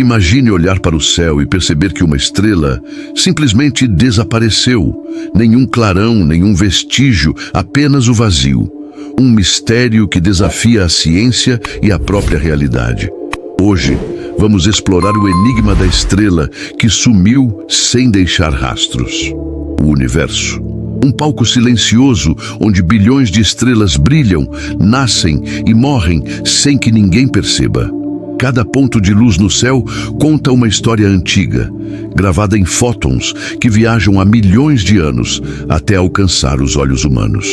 Imagine olhar para o céu e perceber que uma estrela simplesmente desapareceu. Nenhum clarão, nenhum vestígio, apenas o vazio. Um mistério que desafia a ciência e a própria realidade. Hoje, vamos explorar o enigma da estrela que sumiu sem deixar rastros. O universo. Um palco silencioso onde bilhões de estrelas brilham, nascem e morrem sem que ninguém perceba. Cada ponto de luz no céu conta uma história antiga, gravada em fótons que viajam há milhões de anos até alcançar os olhos humanos.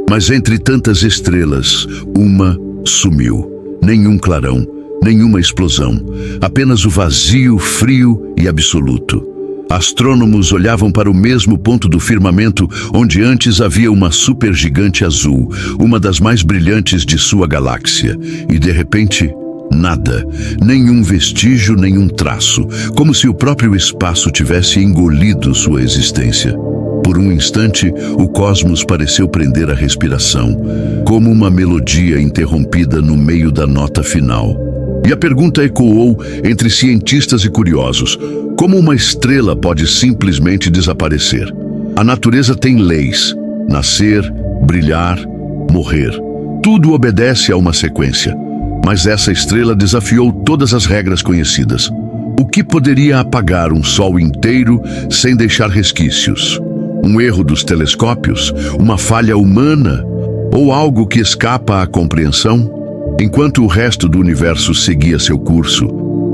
Mas entre tantas estrelas, uma sumiu. Nenhum clarão, nenhuma explosão, apenas o vazio, frio e absoluto. Astrônomos olhavam para o mesmo ponto do firmamento onde antes havia uma supergigante azul, uma das mais brilhantes de sua galáxia, e de repente, nada, nenhum vestígio, nenhum traço, como se o próprio espaço tivesse engolido sua existência. Por um instante, o cosmos pareceu prender a respiração, como uma melodia interrompida no meio da nota final. E a pergunta ecoou entre cientistas e curiosos: como uma estrela pode simplesmente desaparecer? A natureza tem leis: nascer, brilhar, morrer. Tudo obedece a uma sequência. Mas essa estrela desafiou todas as regras conhecidas. O que poderia apagar um sol inteiro sem deixar resquícios? Um erro dos telescópios? Uma falha humana? Ou algo que escapa à compreensão? Enquanto o resto do universo seguia seu curso,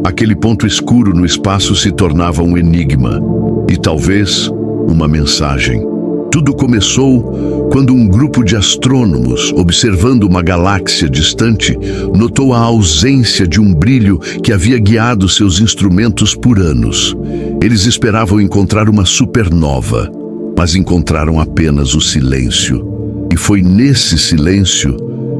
aquele ponto escuro no espaço se tornava um enigma e talvez uma mensagem. Tudo começou quando um grupo de astrônomos, observando uma galáxia distante, notou a ausência de um brilho que havia guiado seus instrumentos por anos. Eles esperavam encontrar uma supernova, mas encontraram apenas o silêncio. E foi nesse silêncio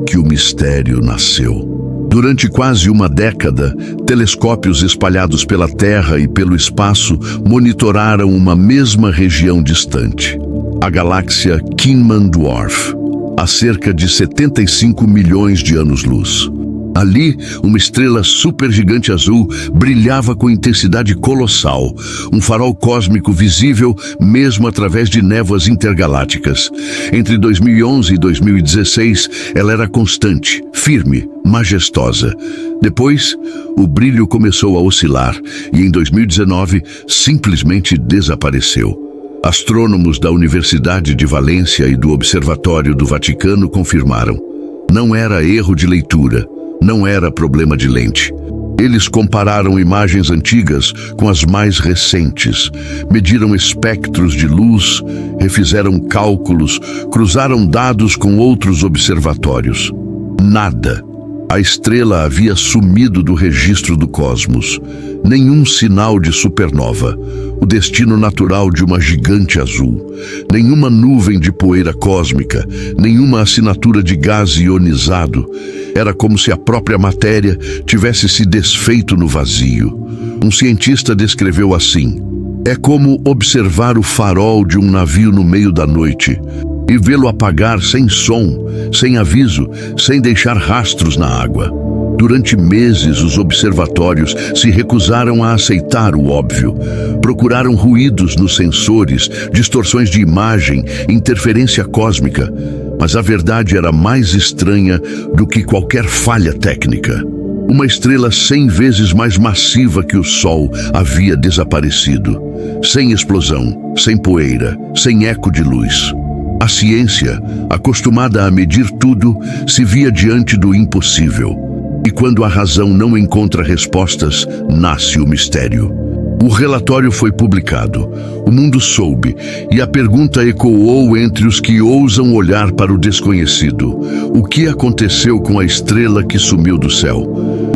que o mistério nasceu. Durante quase uma década, telescópios espalhados pela Terra e pelo espaço monitoraram uma mesma região distante. A galáxia Kingman Dwarf, a cerca de 75 milhões de anos-luz. Ali, uma estrela supergigante azul brilhava com intensidade colossal, um farol cósmico visível mesmo através de névoas intergalácticas. Entre 2011 e 2016, ela era constante, firme, majestosa. Depois, o brilho começou a oscilar e, em 2019, simplesmente desapareceu. Astrônomos da Universidade de Valência e do Observatório do Vaticano confirmaram. Não era erro de leitura, não era problema de lente. Eles compararam imagens antigas com as mais recentes, mediram espectros de luz, refizeram cálculos, cruzaram dados com outros observatórios. Nada. A estrela havia sumido do registro do cosmos. Nenhum sinal de supernova, o destino natural de uma gigante azul. Nenhuma nuvem de poeira cósmica, nenhuma assinatura de gás ionizado. Era como se a própria matéria tivesse se desfeito no vazio. Um cientista descreveu assim: é como observar o farol de um navio no meio da noite e vê-lo apagar sem som, sem aviso, sem deixar rastros na água. Durante meses, os observatórios se recusaram a aceitar o óbvio. Procuraram ruídos nos sensores, distorções de imagem, interferência cósmica. Mas a verdade era mais estranha do que qualquer falha técnica. Uma estrela 100 vezes mais massiva que o Sol havia desaparecido. Sem explosão, sem poeira, sem eco de luz. A ciência, acostumada a medir tudo, se via diante do impossível. E quando a razão não encontra respostas, nasce o mistério. O relatório foi publicado, o mundo soube, e a pergunta ecoou entre os que ousam olhar para o desconhecido. O que aconteceu com a estrela que sumiu do céu?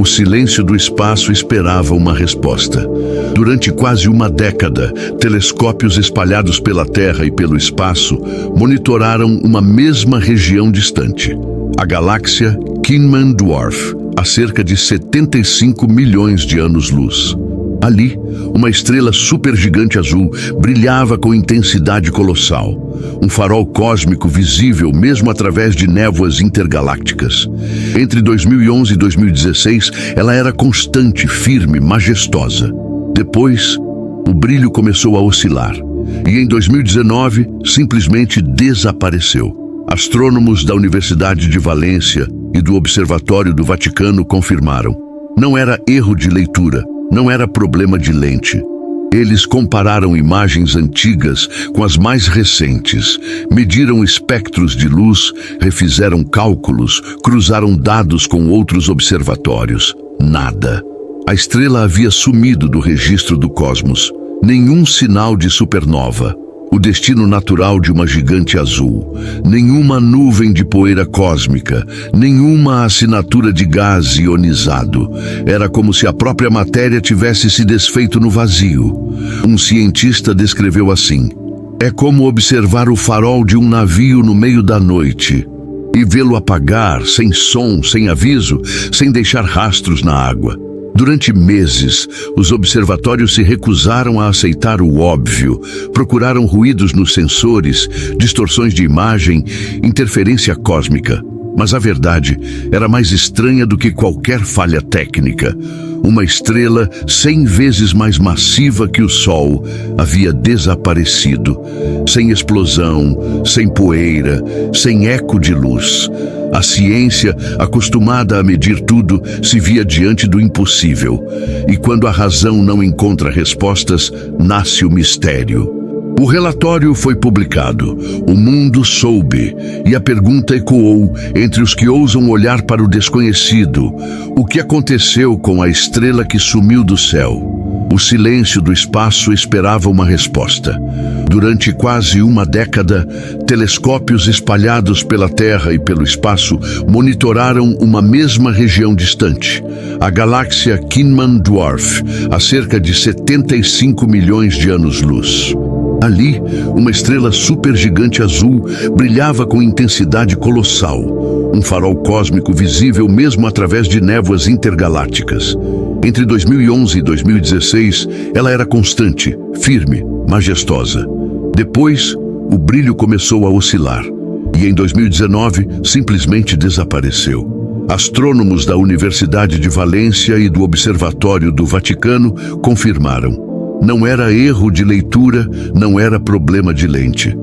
O silêncio do espaço esperava uma resposta. Durante quase uma década, telescópios espalhados pela Terra e pelo espaço monitoraram uma mesma região distante. A galáxia Kingman Dwarf, a cerca de 75 milhões de anos-luz. Ali, uma estrela supergigante azul brilhava com intensidade colossal. Um farol cósmico visível mesmo através de névoas intergalácticas. Entre 2011 e 2016, ela era constante, firme, majestosa. Depois, o brilho começou a oscilar. E em 2019, simplesmente desapareceu. Astrônomos da Universidade de Valência e do Observatório do Vaticano confirmaram. Não era erro de leitura, não era problema de lente. Eles compararam imagens antigas com as mais recentes, mediram espectros de luz, refizeram cálculos, cruzaram dados com outros observatórios. Nada. A estrela havia sumido do registro do cosmos. Nenhum sinal de supernova. O destino natural de uma gigante azul. Nenhuma nuvem de poeira cósmica. Nenhuma assinatura de gás ionizado. Era como se a própria matéria tivesse se desfeito no vazio. Um cientista descreveu assim: é como observar o farol de um navio no meio da noite e vê-lo apagar, sem som, sem aviso, sem deixar rastros na água. Durante meses, os observatórios se recusaram a aceitar o óbvio, procuraram ruídos nos sensores, distorções de imagem, interferência cósmica. Mas a verdade era mais estranha do que qualquer falha técnica. Uma estrela 100 vezes mais massiva que o Sol havia desaparecido, sem explosão, sem poeira, sem eco de luz. A ciência, acostumada a medir tudo, se via diante do impossível. E quando a razão não encontra respostas, nasce o mistério. O relatório foi publicado, o mundo soube, e a pergunta ecoou entre os que ousam olhar para o desconhecido. O que aconteceu com a estrela que sumiu do céu? O silêncio do espaço esperava uma resposta. Durante quase uma década, telescópios espalhados pela Terra e pelo espaço monitoraram uma mesma região distante, a galáxia Kinman Dwarf, a cerca de 75 milhões de anos-luz. Ali, uma estrela supergigante azul brilhava com intensidade colossal, um farol cósmico visível mesmo através de névoas intergalácticas. Entre 2011 e 2016, ela era constante, firme, majestosa. Depois, o brilho começou a oscilar, e em 2019 simplesmente desapareceu. Astrônomos da Universidade de Valência e do Observatório do Vaticano confirmaram. Não era erro de leitura, não era problema de lente.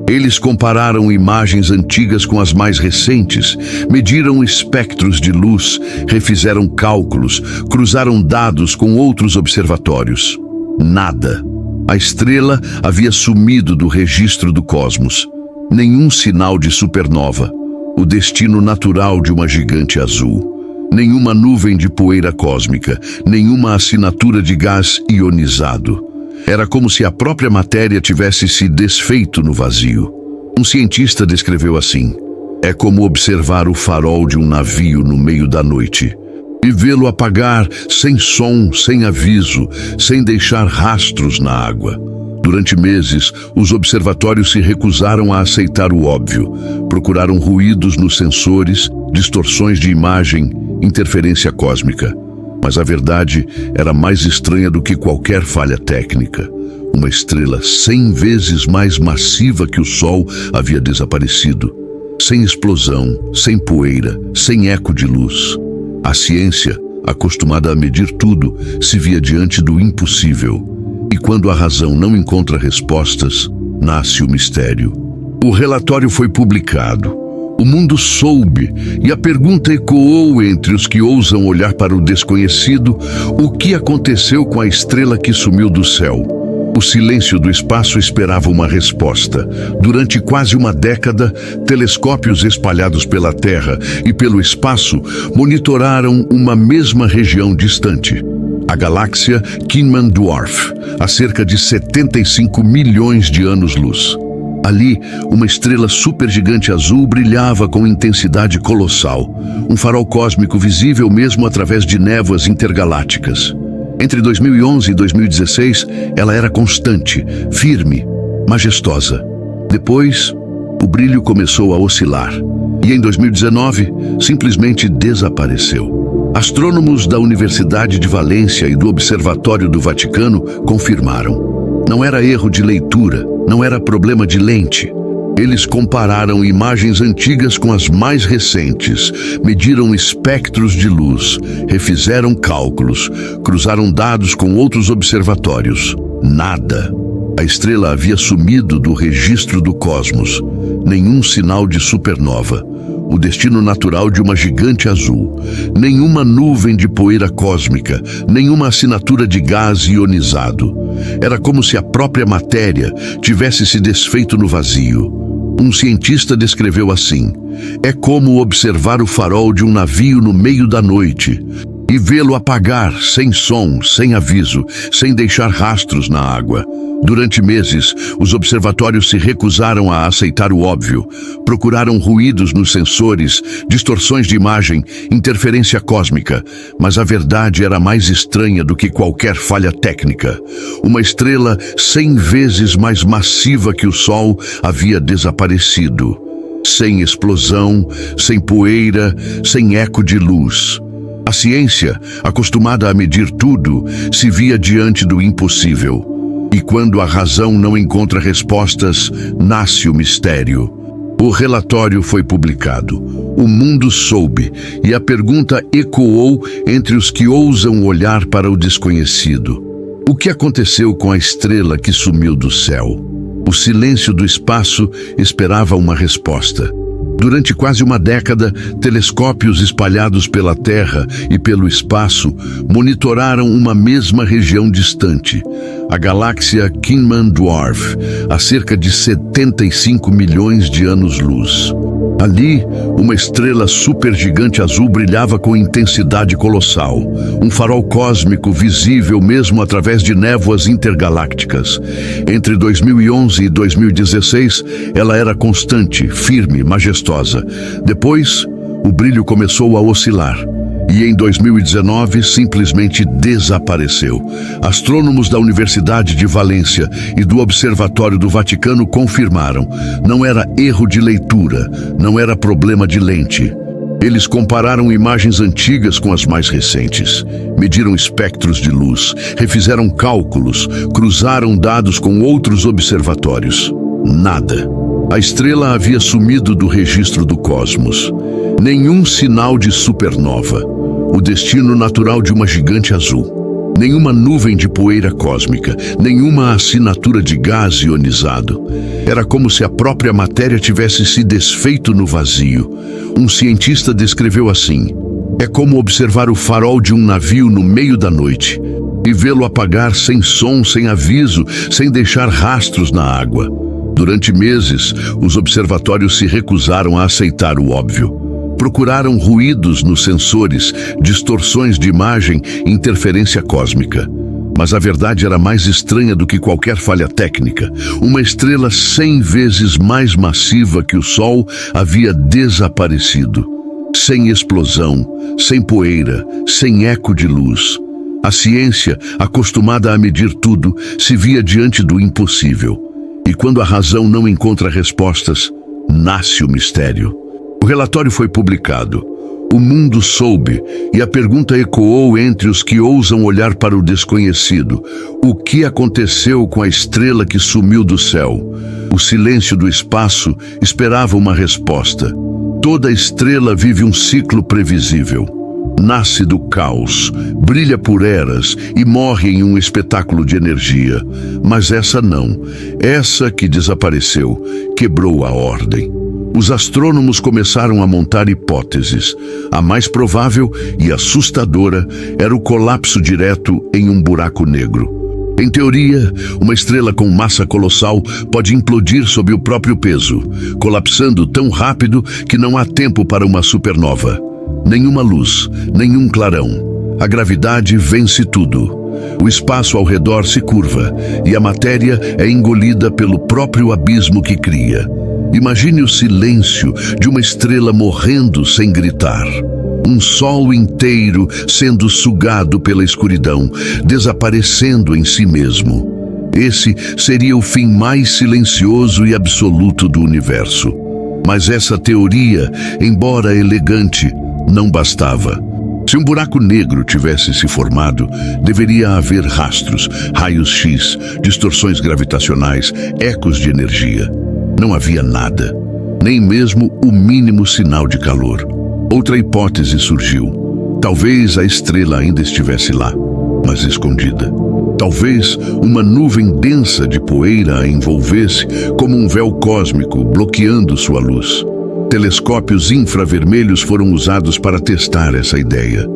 Eles compararam imagens antigas com as mais recentes, mediram espectros de luz, refizeram cálculos, cruzaram dados com outros observatórios. Nada. A estrela havia sumido do registro do cosmos. Nenhum sinal de supernova. O destino natural de uma gigante azul. Nenhuma nuvem de poeira cósmica, nenhuma assinatura de gás ionizado. Era como se a própria matéria tivesse se desfeito no vazio. Um cientista descreveu assim: é como observar o farol de um navio no meio da noite e vê-lo apagar sem som, sem aviso, sem deixar rastros na água. Durante meses, os observatórios se recusaram a aceitar o óbvio. Procuraram ruídos nos sensores, distorções de imagem, interferência cósmica. Mas a verdade era mais estranha do que qualquer falha técnica. Uma estrela 100 vezes mais massiva que o Sol havia desaparecido. Sem explosão, sem poeira, sem eco de luz. A ciência, acostumada a medir tudo, se via diante do impossível. E quando a razão não encontra respostas, nasce o mistério. O relatório foi publicado. O mundo soube, e a pergunta ecoou entre os que ousam olhar para o desconhecido: o que aconteceu com a estrela que sumiu do céu? O silêncio do espaço esperava uma resposta. Durante quase uma década, telescópios espalhados pela Terra e pelo espaço monitoraram uma mesma região distante. A galáxia Kinman Dwarf, a cerca de 75 milhões de anos-luz. Ali, uma estrela supergigante azul brilhava com intensidade colossal, um farol cósmico visível mesmo através de névoas intergalácticas. Entre 2011 e 2016, ela era constante, firme, majestosa. Depois, o brilho começou a oscilar, e em 2019, simplesmente desapareceu. Astrônomos da Universidade de Valência e do Observatório do Vaticano confirmaram. Não era erro de leitura, não era problema de lente. Eles compararam imagens antigas com as mais recentes, mediram espectros de luz, refizeram cálculos, cruzaram dados com outros observatórios. Nada. A estrela havia sumido do registro do cosmos. Nenhum sinal de supernova. O destino natural de uma gigante azul. Nenhuma nuvem de poeira cósmica, nenhuma assinatura de gás ionizado. Era como se a própria matéria tivesse se desfeito no vazio. Um cientista descreveu assim: é como observar o farol de um navio no meio da noite e vê-lo apagar, sem som, sem aviso, sem deixar rastros na água. Durante meses, os observatórios se recusaram a aceitar o óbvio. Procuraram ruídos nos sensores, distorções de imagem, interferência cósmica. Mas a verdade era mais estranha do que qualquer falha técnica. Uma estrela 100 vezes mais massiva que o Sol havia desaparecido. Sem explosão, sem poeira, sem eco de luz. A ciência, acostumada a medir tudo, se via diante do impossível. E quando a razão não encontra respostas, nasce o mistério. O relatório foi publicado. O mundo soube, e a pergunta ecoou entre os que ousam olhar para o desconhecido. O que aconteceu com a estrela que sumiu do céu? O silêncio do espaço esperava uma resposta. Durante quase uma década, telescópios espalhados pela Terra e pelo espaço monitoraram uma mesma região distante, a galáxia Kingman Dwarf, a cerca de 75 milhões de anos-luz. Ali, uma estrela supergigante azul brilhava com intensidade colossal, um farol cósmico visível mesmo através de névoas intergalácticas. Entre 2011 e 2016, ela era constante, firme, majestosa. Depois, o brilho começou a oscilar. E em 2019 simplesmente desapareceu. Astrônomos da Universidade de Valência e do Observatório do Vaticano confirmaram. Não era erro de leitura, não era problema de lente. Eles compararam imagens antigas com as mais recentes, mediram espectros de luz, refizeram cálculos, cruzaram dados com outros observatórios. Nada. A estrela havia sumido do registro do cosmos. Nenhum sinal de supernova. O destino natural de uma gigante azul. Nenhuma nuvem de poeira cósmica, nenhuma assinatura de gás ionizado. Era como se a própria matéria tivesse se desfeito no vazio. Um cientista descreveu assim: é como observar o farol de um navio no meio da noite e vê-lo apagar sem som, sem aviso, sem deixar rastros na água. Durante meses, os observatórios se recusaram a aceitar o óbvio. Procuraram ruídos nos sensores, distorções de imagem, interferência cósmica. Mas a verdade era mais estranha do que qualquer falha técnica. Uma estrela 100 vezes mais massiva que o Sol havia desaparecido. Sem explosão, sem poeira, sem eco de luz. A ciência, acostumada a medir tudo, se via diante do impossível. E quando a razão não encontra respostas, nasce o mistério. O relatório foi publicado. O mundo soube, e a pergunta ecoou entre os que ousam olhar para o desconhecido. O que aconteceu com a estrela que sumiu do céu? O silêncio do espaço esperava uma resposta. Toda estrela vive um ciclo previsível. Nasce do caos, brilha por eras e morre em um espetáculo de energia. Mas essa não. Essa que desapareceu, quebrou a ordem. Os astrônomos começaram a montar hipóteses. A mais provável e assustadora era o colapso direto em um buraco negro. Em teoria, uma estrela com massa colossal pode implodir sob o próprio peso, colapsando tão rápido que não há tempo para uma supernova. Nenhuma luz, nenhum clarão. A gravidade vence tudo. O espaço ao redor se curva e a matéria é engolida pelo próprio abismo que cria. Imagine o silêncio de uma estrela morrendo sem gritar. Um sol inteiro sendo sugado pela escuridão, desaparecendo em si mesmo. Esse seria o fim mais silencioso e absoluto do universo. Mas essa teoria, embora elegante, não bastava. Se um buraco negro tivesse se formado, deveria haver rastros, raios-x, distorções gravitacionais, ecos de energia. Não havia nada, nem mesmo o mínimo sinal de calor. Outra hipótese surgiu. Talvez a estrela ainda estivesse lá, mas escondida. Talvez uma nuvem densa de poeira a envolvesse como um véu cósmico, bloqueando sua luz. Telescópios infravermelhos foram usados para testar essa ideia.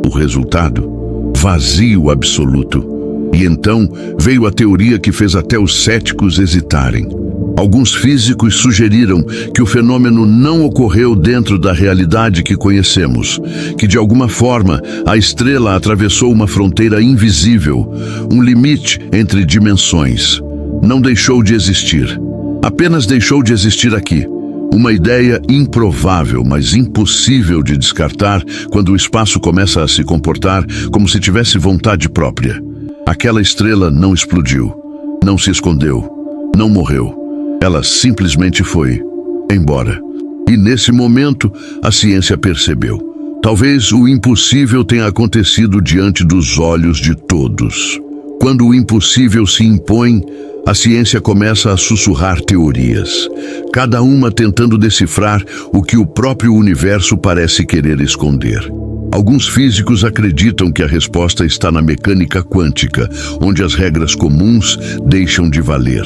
O resultado? Vazio absoluto. E então veio a teoria que fez até os céticos hesitarem. Alguns físicos sugeriram que o fenômeno não ocorreu dentro da realidade que conhecemos, que de alguma forma a estrela atravessou uma fronteira invisível, um limite entre dimensões. Não deixou de existir. Apenas deixou de existir aqui. Uma ideia improvável, mas impossível de descartar quando o espaço começa a se comportar como se tivesse vontade própria. Aquela estrela não explodiu, não se escondeu, não morreu. Ela simplesmente foi embora. E nesse momento, a ciência percebeu. Talvez o impossível tenha acontecido diante dos olhos de todos. Quando o impossível se impõe, a ciência começa a sussurrar teorias, cada uma tentando decifrar o que o próprio universo parece querer esconder. Alguns físicos acreditam que a resposta está na mecânica quântica, onde as regras comuns deixam de valer.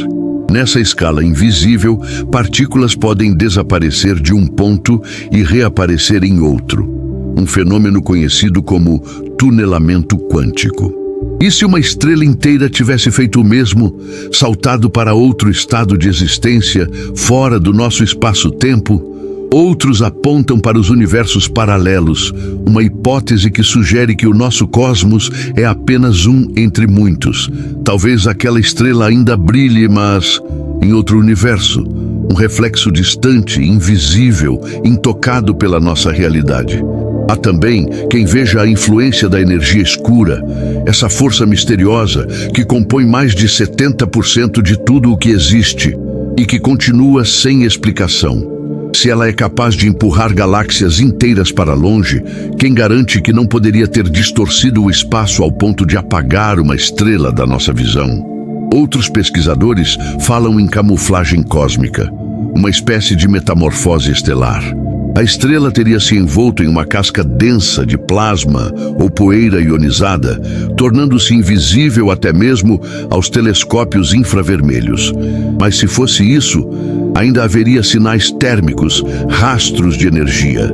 Nessa escala invisível, partículas podem desaparecer de um ponto e reaparecer em outro. Um fenômeno conhecido como tunelamento quântico. E se uma estrela inteira tivesse feito o mesmo, saltado para outro estado de existência, fora do nosso espaço-tempo? Outros apontam para os universos paralelos, uma hipótese que sugere que o nosso cosmos é apenas um entre muitos. Talvez aquela estrela ainda brilhe, mas em outro universo, um reflexo distante, invisível, intocado pela nossa realidade. Há também quem veja a influência da energia escura, essa força misteriosa que compõe mais de 70% de tudo o que existe e que continua sem explicação. Se ela é capaz de empurrar galáxias inteiras para longe, quem garante que não poderia ter distorcido o espaço ao ponto de apagar uma estrela da nossa visão? Outros pesquisadores falam em camuflagem cósmica, uma espécie de metamorfose estelar. A estrela teria se envolto em uma casca densa de plasma ou poeira ionizada, tornando-se invisível até mesmo aos telescópios infravermelhos. Mas se fosse isso, ainda haveria sinais térmicos, rastros de energia.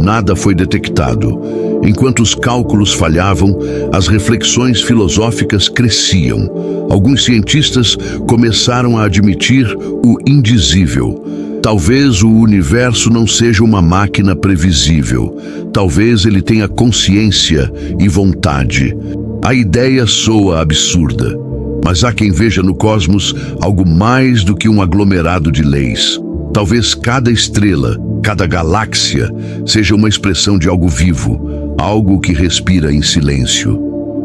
Nada foi detectado. Enquanto os cálculos falhavam, as reflexões filosóficas cresciam. Alguns cientistas começaram a admitir o indizível. Talvez o universo não seja uma máquina previsível. Talvez ele tenha consciência e vontade. A ideia soa absurda, mas há quem veja no cosmos algo mais do que um aglomerado de leis. Talvez cada estrela, cada galáxia, seja uma expressão de algo vivo, algo que respira em silêncio.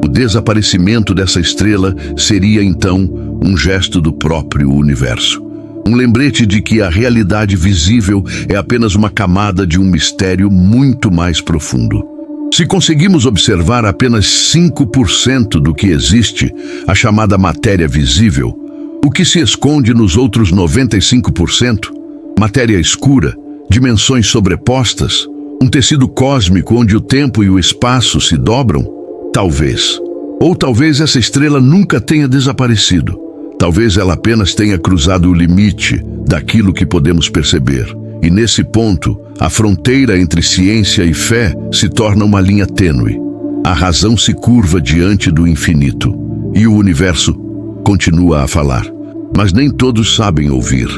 O desaparecimento dessa estrela seria, então, um gesto do próprio universo. Um lembrete de que a realidade visível é apenas uma camada de um mistério muito mais profundo. Se conseguimos observar apenas 5% do que existe, a chamada matéria visível, o que se esconde nos outros 95%? Matéria escura, dimensões sobrepostas, um tecido cósmico onde o tempo e o espaço se dobram? Talvez. Ou talvez essa estrela nunca tenha desaparecido. Talvez ela apenas tenha cruzado o limite daquilo que podemos perceber. E nesse ponto, a fronteira entre ciência e fé se torna uma linha tênue. A razão se curva diante do infinito. E o universo continua a falar. Mas nem todos sabem ouvir.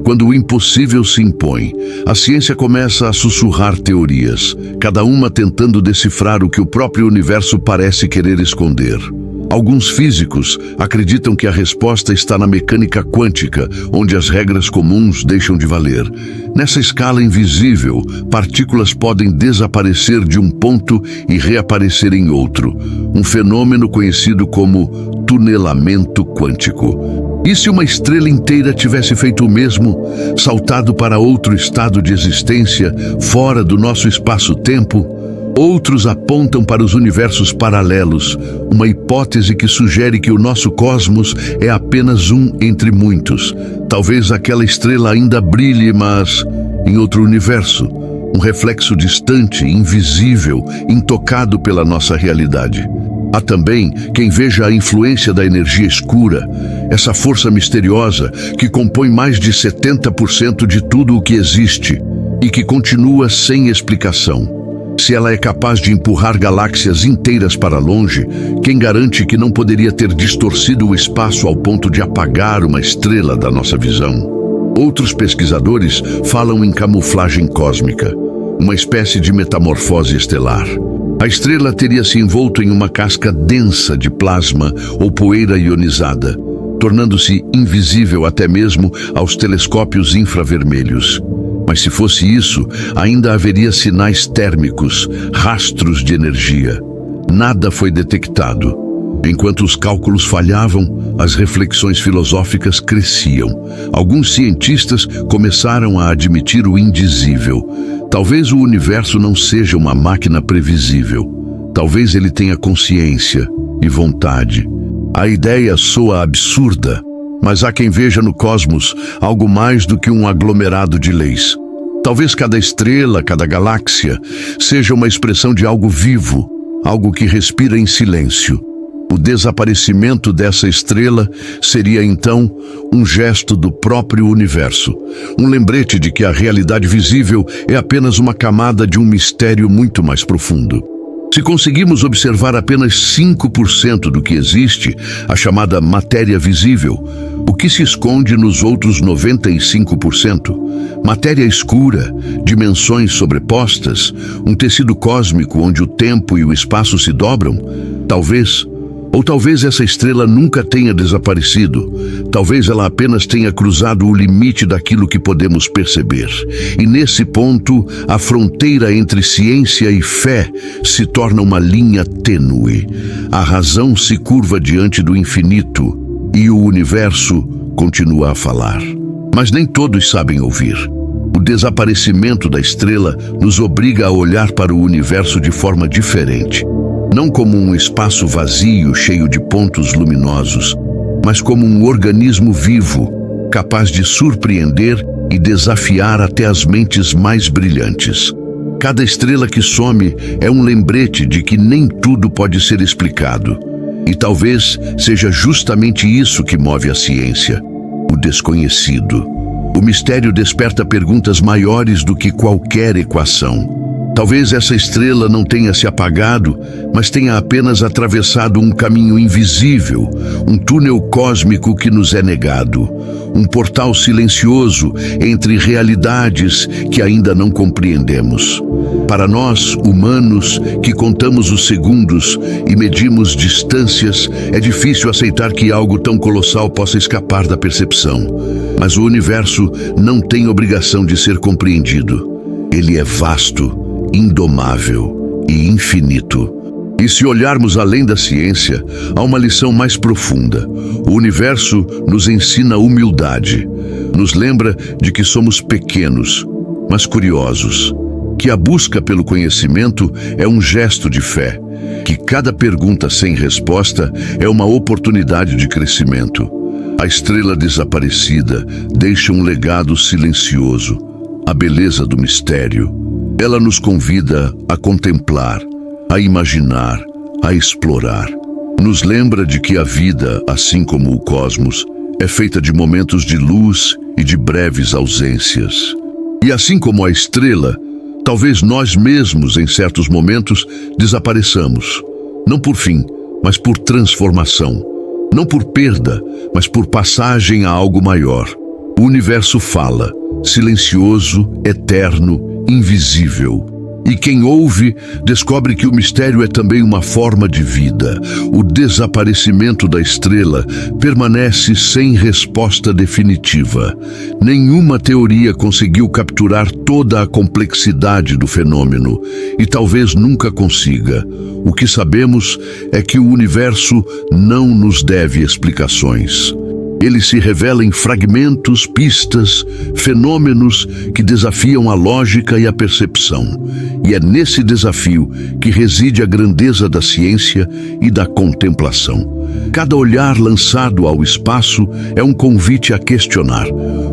Quando o impossível se impõe, a ciência começa a sussurrar teorias, cada uma tentando decifrar o que o próprio universo parece querer esconder. Alguns físicos acreditam que a resposta está na mecânica quântica, onde as regras comuns deixam de valer. Nessa escala invisível, partículas podem desaparecer de um ponto e reaparecer em outro, um fenômeno conhecido como tunelamento quântico. E se uma estrela inteira tivesse feito o mesmo, saltado para outro estado de existência, fora do nosso espaço-tempo? Outros apontam para os universos paralelos, uma hipótese que sugere que o nosso cosmos é apenas um entre muitos. Talvez aquela estrela ainda brilhe, mas em outro universo, um reflexo distante, invisível, intocado pela nossa realidade. Há também quem veja a influência da energia escura, essa força misteriosa que compõe mais de 70% de tudo o que existe e que continua sem explicação. Se ela é capaz de empurrar galáxias inteiras para longe, quem garante que não poderia ter distorcido o espaço ao ponto de apagar uma estrela da nossa visão? Outros pesquisadores falam em camuflagem cósmica, uma espécie de metamorfose estelar. A estrela teria se envolto em uma casca densa de plasma ou poeira ionizada, tornando-se invisível até mesmo aos telescópios infravermelhos. Mas se fosse isso, ainda haveria sinais térmicos, rastros de energia. Nada foi detectado. Enquanto os cálculos falhavam, as reflexões filosóficas cresciam. Alguns cientistas começaram a admitir o indizível. Talvez o universo não seja uma máquina previsível. Talvez ele tenha consciência e vontade. A ideia soa absurda, mas há quem veja no cosmos algo mais do que um aglomerado de leis. Talvez cada estrela, cada galáxia, seja uma expressão de algo vivo, algo que respira em silêncio. O desaparecimento dessa estrela seria, então, um gesto do próprio universo, um lembrete de que a realidade visível é apenas uma camada de um mistério muito mais profundo. Se conseguimos observar apenas 5% do que existe, a chamada matéria visível, o que se esconde nos outros 95%? Matéria escura, dimensões sobrepostas, um tecido cósmico onde o tempo e o espaço se dobram? Talvez essa estrela nunca tenha desaparecido. Talvez ela apenas tenha cruzado o limite daquilo que podemos perceber. E nesse ponto, a fronteira entre ciência e fé se torna uma linha tênue. A razão se curva diante do infinito e o universo continua a falar. Mas nem todos sabem ouvir. O desaparecimento da estrela nos obriga a olhar para o universo de forma diferente. Não como um espaço vazio cheio de pontos luminosos, mas como um organismo vivo, capaz de surpreender e desafiar até as mentes mais brilhantes. Cada estrela que some é um lembrete de que nem tudo pode ser explicado. E talvez seja justamente isso que move a ciência: o desconhecido. O mistério desperta perguntas maiores do que qualquer equação. Talvez essa estrela não tenha se apagado, mas tenha apenas atravessado um caminho invisível, um túnel cósmico que nos é negado, um portal silencioso entre realidades que ainda não compreendemos. Para nós, humanos, que contamos os segundos e medimos distâncias, é difícil aceitar que algo tão colossal possa escapar da percepção. Mas o universo não tem obrigação de ser compreendido. Ele é vasto, indomável e infinito. E se olharmos além da ciência, há uma lição mais profunda. O universo nos ensina humildade, nos lembra de que somos pequenos, mas curiosos, que a busca pelo conhecimento é um gesto de fé, que cada pergunta sem resposta é uma oportunidade de crescimento. A estrela desaparecida deixa um legado silencioso, a beleza do mistério. Ela nos convida a contemplar, a imaginar, a explorar. Nos lembra de que a vida, assim como o cosmos, é feita de momentos de luz e de breves ausências. E assim como a estrela, talvez nós mesmos, em certos momentos, desapareçamos. Não por fim, mas por transformação. Não por perda, mas por passagem a algo maior. O universo fala, silencioso, eterno, invisível. E quem ouve descobre que o mistério é também uma forma de vida. O desaparecimento da estrela permanece sem resposta definitiva. Nenhuma teoria conseguiu capturar toda a complexidade do fenômeno e talvez nunca consiga. O que sabemos é que o universo não nos deve explicações. Ele se revela em fragmentos, pistas, fenômenos que desafiam a lógica e a percepção. E é nesse desafio que reside a grandeza da ciência e da contemplação. Cada olhar lançado ao espaço é um convite a questionar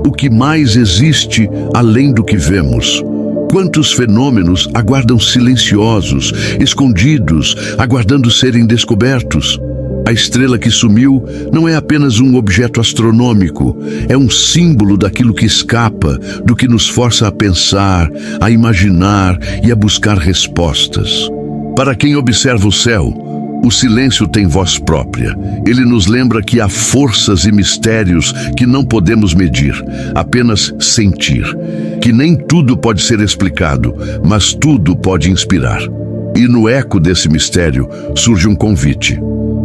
o que mais existe além do que vemos. Quantos fenômenos aguardam silenciosos, escondidos, aguardando serem descobertos? A estrela que sumiu não é apenas um objeto astronômico, é um símbolo daquilo que escapa, do que nos força a pensar, a imaginar e a buscar respostas. Para quem observa o céu, o silêncio tem voz própria. Ele nos lembra que há forças e mistérios que não podemos medir, apenas sentir. Que nem tudo pode ser explicado, mas tudo pode inspirar. E no eco desse mistério surge um convite.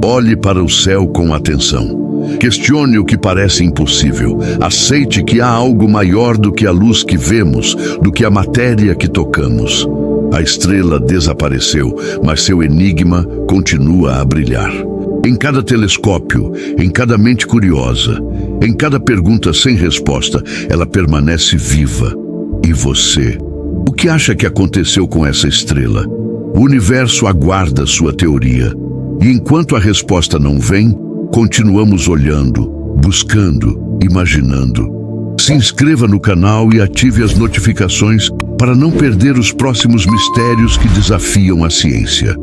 Olhe para o céu com atenção. Questione o que parece impossível. Aceite que há algo maior do que a luz que vemos, do que a matéria que tocamos. A estrela desapareceu, mas seu enigma continua a brilhar. Em cada telescópio, em cada mente curiosa, em cada pergunta sem resposta, ela permanece viva. E você? O que acha que aconteceu com essa estrela? O universo aguarda sua teoria. E enquanto a resposta não vem, continuamos olhando, buscando, imaginando. Se inscreva no canal e ative as notificações para não perder os próximos mistérios que desafiam a ciência.